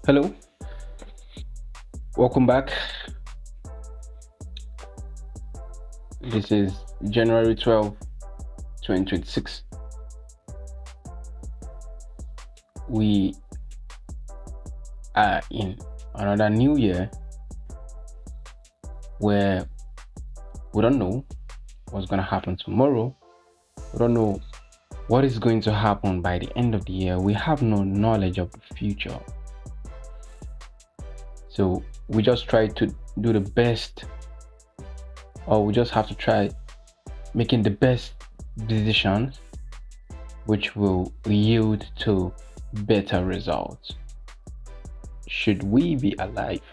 Hello, welcome back. This is January 12th, 2026. We are in another new year where we don't know what's going to happen tomorrow. We don't know what is going to happen by the end of the year. We have no knowledge of the future. So we just try to do the best, or we just have to try making the best decisions which will yield to better results. Should we be alive?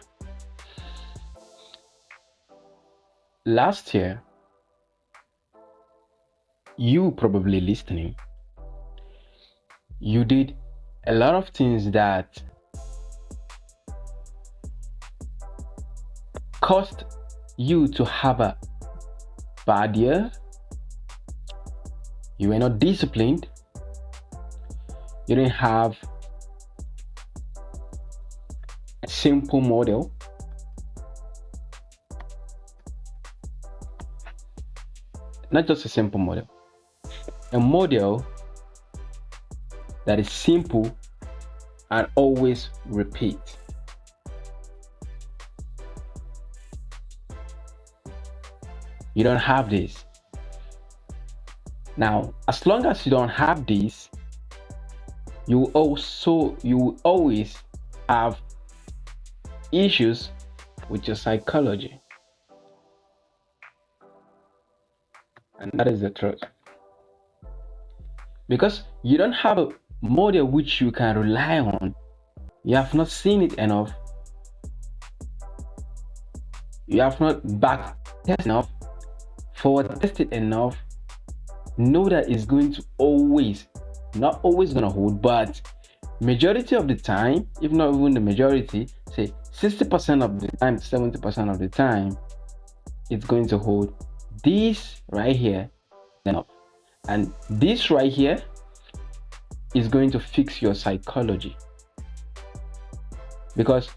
Last year, you probably listening, you did a lot of things that caused you to have a bad year. You were not disciplined. You didn't have a simple model. Not just a simple model, a model that is simple and always repeat. You don't have this. Now, as long as you don't have this, you will always have issues with your psychology. And that is the truth. Because you don't have a model which you can rely on. You have not seen it enough. You have not back tested enough, forward tested enough. Know that it's going to not always gonna hold, but majority of the time, if not even the majority, say 60% of the time, 70% of the time, it's going to hold. This right here, enough, and this right here is going to fix your psychology. Because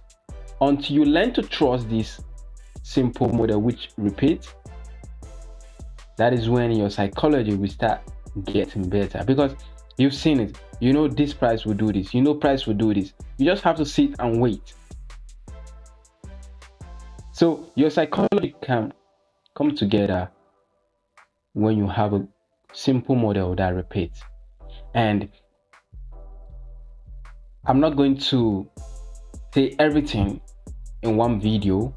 until you learn to trust this simple model which repeats, that is when your psychology will start getting better. Because you've seen it, you know this price will do this, you know price will do this. You just have to sit and wait. So your psychology can come together when you have a simple model that repeats. And I'm not going to say everything in one video.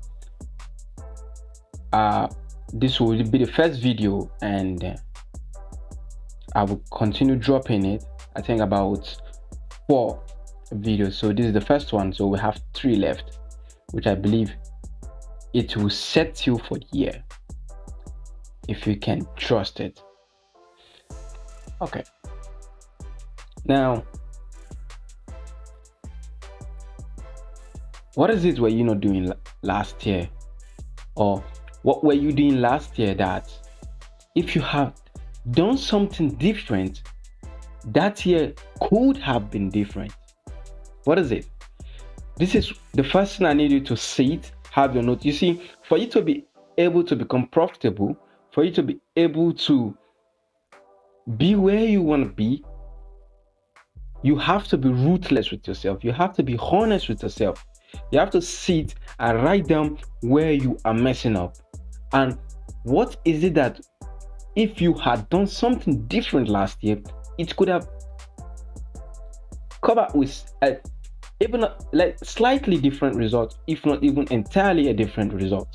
This will be the first video, and I will continue dropping it. I think about 4 videos. So this is the first one. So we have 3 left, which I believe it will set you for the year if you can trust it. Okay. Now, what is it were you not doing last year? Or what were you doing last year that if you have done something different, that year could have been different? What is it? This is the first thing I need you to see it, have your notes. You see, for you to be able to become profitable, for you to be able to be where you want to be, you have to be ruthless with yourself. You have to be honest with yourself. You have to sit and write down where you are messing up. And what is it that if you had done something different last year, it could have come up with even like slightly different result, if not even entirely a different result.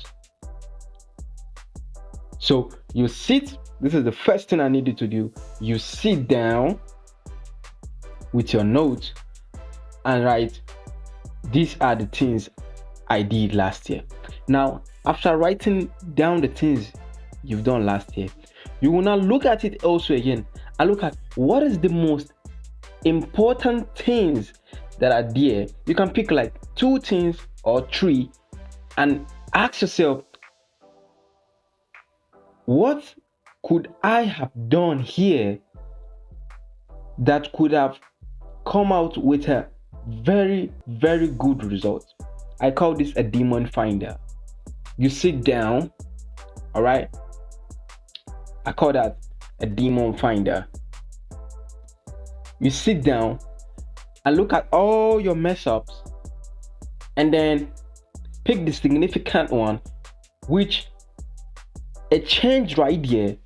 So you sit, this is the first thing I need you to do. You sit down with your notes and write, these are the things I did last year. Now, after writing down the things you've done last year, you will now look at it also again and look at what is the most important things that are there. You can pick like 2 things or 3 and ask yourself, what could I have done here that could have come out with a very, very good results. I call this a demon finder. You sit down, all right? I call that a demon finder. You sit down and look at all your mess ups and then pick the significant one, which a change right there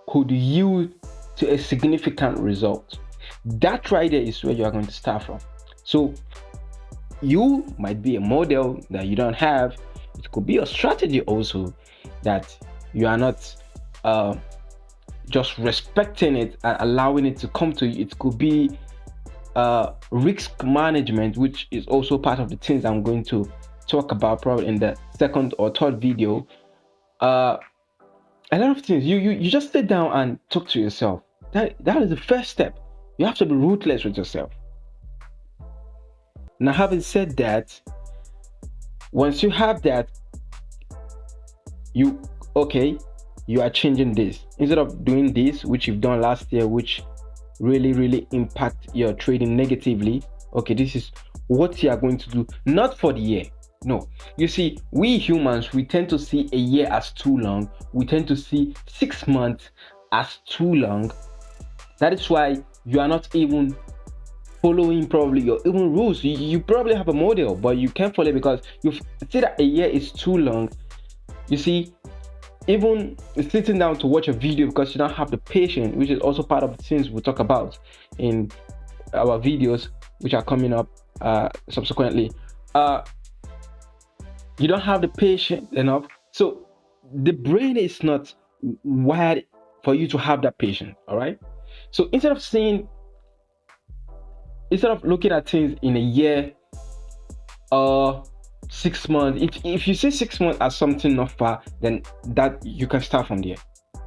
could yield to a significant result. That right there is where you are going to start from. So you might be a model that you don't have. It could be a strategy also that you are not just respecting it and allowing it to come to you. It could be risk management, which is also part of the things I'm going to talk about probably in the second or third video. A lot of things. You just sit down and talk to yourself. That is the first step. You have to be ruthless with yourself. Now, having said that, once you have that, you are changing this. Instead of doing this, which you've done last year, which really impact your trading negatively, okay, this is what you are going to do, not for the year. No, you see, we humans, we tend to see a year as too long. We tend to see 6 months as too long. That is why you are not even following probably your even rules. You probably have a model, but you can't follow it because you see that a year is too long. You see, even sitting down to watch a video because you don't have the patience, which is also part of the things we talk about in our videos, which are coming up subsequently. You don't have the patience enough, so the brain is not wired for you to have that patience. All right. So instead of looking at things in a year or 6 months, if you say 6 months as something not far, then that you can start from there.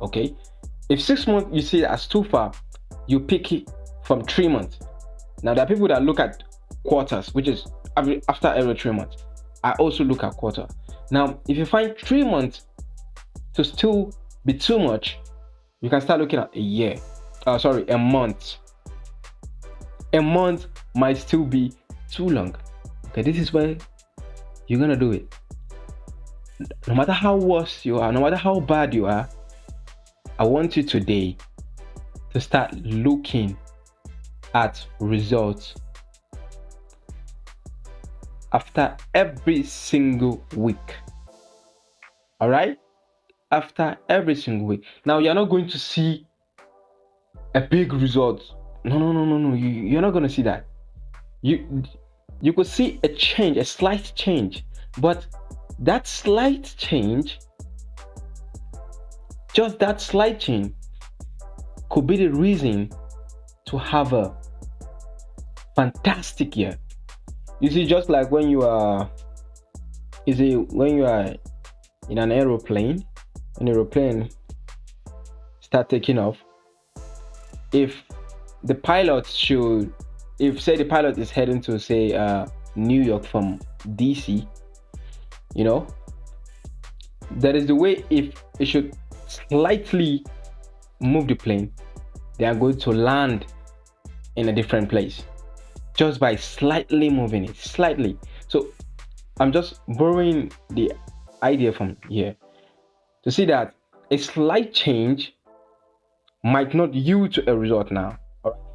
Okay. If 6 months you see it as too far, you pick it from 3 months. Now there are people that look at quarters, which is after every 3 months. I also look at quarter. Now, if you find 3 months to still be too much, you can start looking at a month. A month might still be too long. Okay, this is where you're gonna do it. No matter how worse you are, no matter how bad you are, I want you today to start looking at results after every single week. All right? After every single week. Now, you're not going to see a big result. No. You're not going to see that. You could see a change, a slight change. But that slight change, just that slight change, could be the reason to have a fantastic year. You see, just like when you are in an aeroplane, an aeroplane start taking off. If the pilot say the pilot is heading to say New York from DC, that is the way. If it should slightly move the plane, they are going to land in a different place just by slightly moving it, slightly. So I'm just borrowing the idea from here to see that a slight change might not yield to a result now.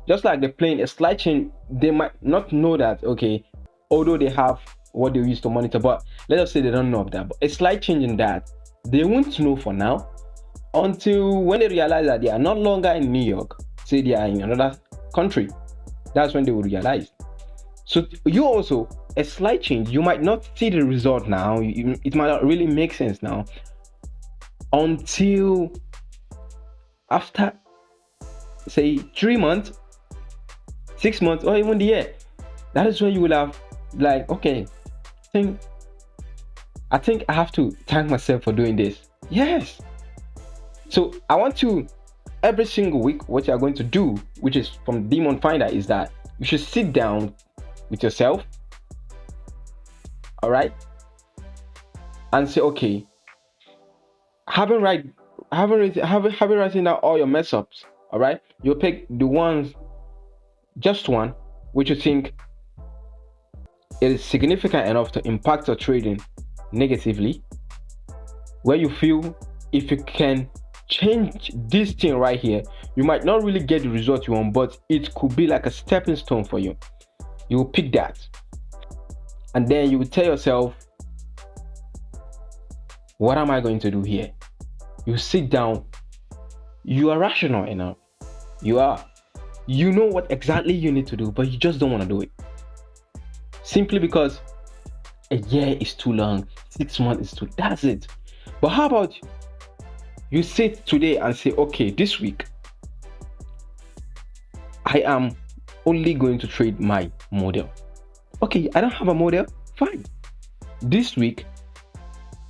Just like the plane, a slight change, they might not know that, okay, although they have what they use to monitor, but let us say they don't know of that. But a slight change in that, they won't know for now until when they realize that they are no longer in New York, say they are in another country. That's when they will realize. So you also, a slight change, you might not see the result now. It might not really make sense now until after, say, 3 months, 6 months, or even the year. That is when you will have like, okay, I think I have to thank myself for doing this. Yes. So I want you, every single week, what you are going to do, which is from Demon Finder, is that you should sit down with yourself, all right, and say, okay, having written down all your mess ups, all right, you'll pick the ones, just one, which you think it is significant enough to impact your trading negatively, where you feel if you can change this thing right here, you might not really get the result you want, but it could be like a stepping stone for you. You will pick that, and then you will tell yourself, what am I going to do here? You sit down, you are rational enough, you know what exactly you need to do, but you just don't want to do it, simply because a year is too long, 6 months is too, that's it. But how about you sit today and say, okay, this week I am only going to trade my model. Okay, I don't have a model, fine. This week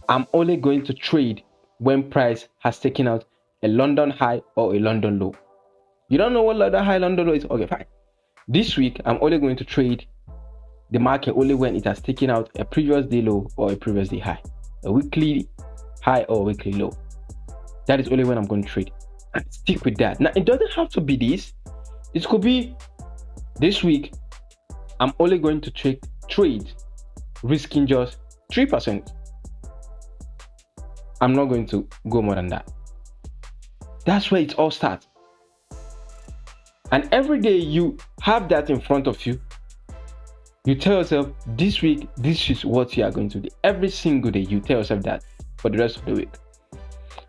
I'm only going to trade when price has taken out a London high or a London low. You don't know what London high, London low is? Okay, fine. This week I'm only going to trade the market only when it has taken out a previous day low or a previous day high, a weekly high or a weekly low. That is only when I'm going to trade, and stick with that. Now, it doesn't have to be this. It could be this week I'm only going to trade risking just 3%. I'm not going to go more than that. That's where it all starts. And every day you have that in front of you, you tell yourself, this week, this is what you are going to do. Every single day, you tell yourself that for the rest of the week.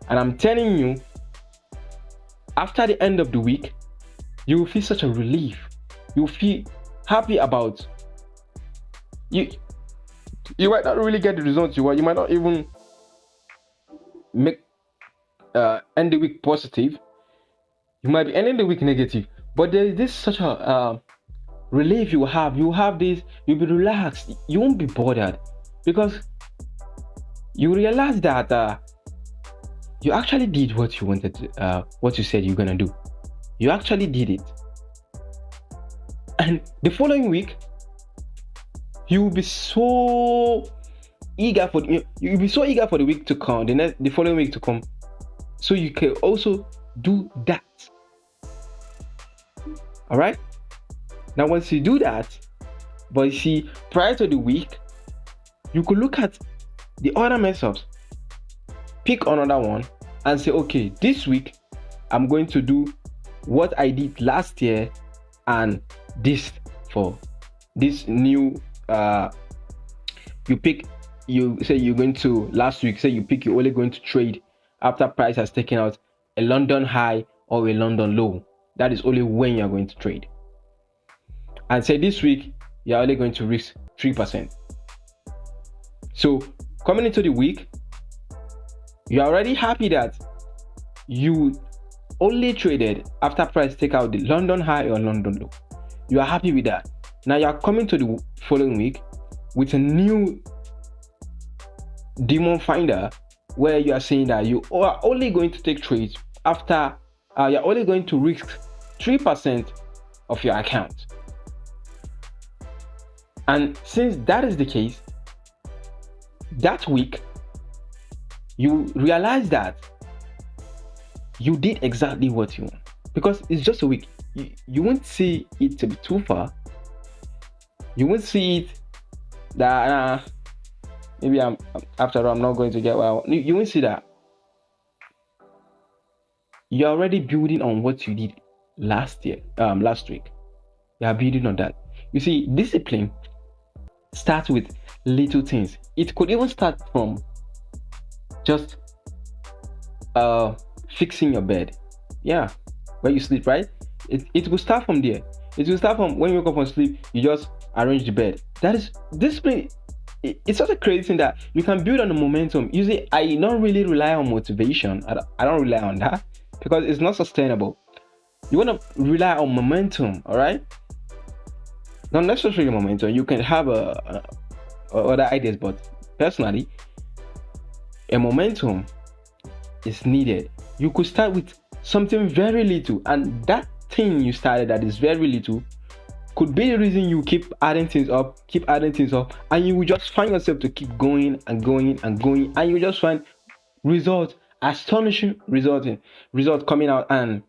And I'm telling you, after the end of the week, you will feel such a relief. You will feel happy about you. You might not really get the results you want. You might not even make end the week positive. You might be ending the week negative. But there is this such a relief you will have. You will have this. You'll be relaxed. You won't be bothered because you realize that you actually did what you wanted to, what you said you're gonna do. You actually did it. And the following week, you will be so eager for you'll be so eager for the week to come, the following week to come, so you can also do that. All right. Now, once you do that, but you see, prior to the week, you could look at the other mess ups, pick another one, and say, okay, this week I'm going to do what I did last year, and this for this new. You say you're going to last week. Say you're only going to trade after price has taken out a London high or a London low. That is only when you're going to trade. And say this week you're only going to risk 3%. So coming into the week, you're already happy that you only traded after price take out the London high or London low. You are happy with that. Now you're coming to the following week with a new demon finder where you are saying that you are only going to take trades after you're only going to risk 3% of your account. And since that is the case, that week you realize that you did exactly what you want, because it's just a week. You won't see it to be too far. You won't see it that maybe after all I'm not going to get well. You won't see that. You're already building on what you did last week. You are building on that. You see, discipline starts with little things. It could even start from just fixing your bed. Yeah, where you sleep, right? It will start from there. It will start from when you wake up from sleep, you just arrange the bed. That is discipline. It's such a crazy thing that you can build on the momentum. You see, I don't really rely on motivation. I don't rely on that because it's not sustainable. You want to rely on momentum, all right? Not necessarily momentum. You can have other ideas, but personally, a momentum is needed. You could start with something very little, and that thing you started that is very little could be the reason you keep adding things up, and you will just find yourself to keep going and going and going, and you just find astonishing results coming out, and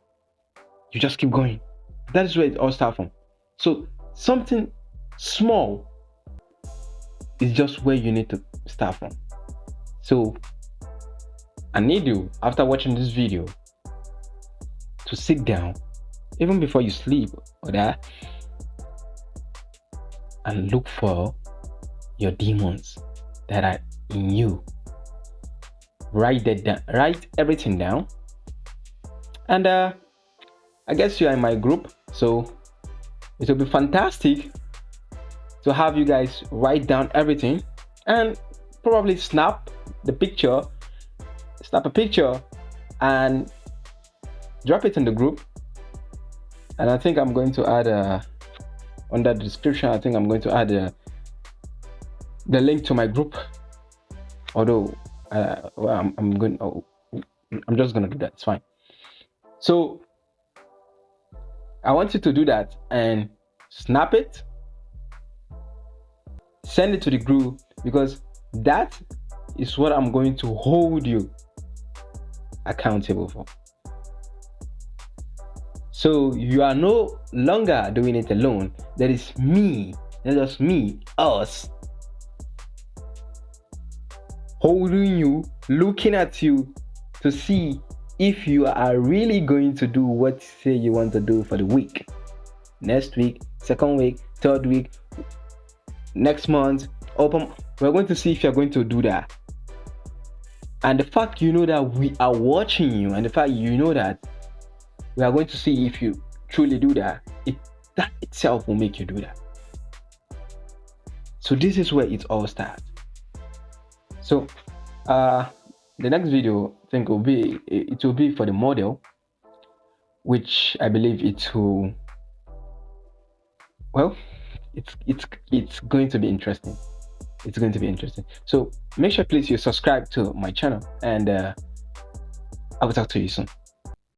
you just keep going. That is where it all starts from. So something small is just where you need to start from. So I need you, after watching this video, to sit down even before you sleep or that, and look for your demons that are in you. Write that down, write everything down. And I guess you are in my group, so it will be fantastic to have you guys write down everything and probably snap a picture and drop it in the group. And I think I'm going to add under the description, I think I'm going to add the link to my group. Although well, I'm just gonna do that. It's fine. So I want you to do that and snap it, send it to the group, because that is what I'm going to hold you accountable for. So you are no longer doing it alone. There is me, there's me, us, holding you, looking at you to see if you are really going to do what you say you want to do for the week, next week, second week, third week, next month. We're going to see if you're going to do that. And the fact you know that we are watching you, and the fact you know that we are going to see if you truly do that, that itself will make you do that. So this is where it all starts. So the next video, I think, will be for the model, which I believe it will, well, it's going to be interesting. It's going to be interesting. So make sure please you subscribe to my channel, and I will talk to you soon.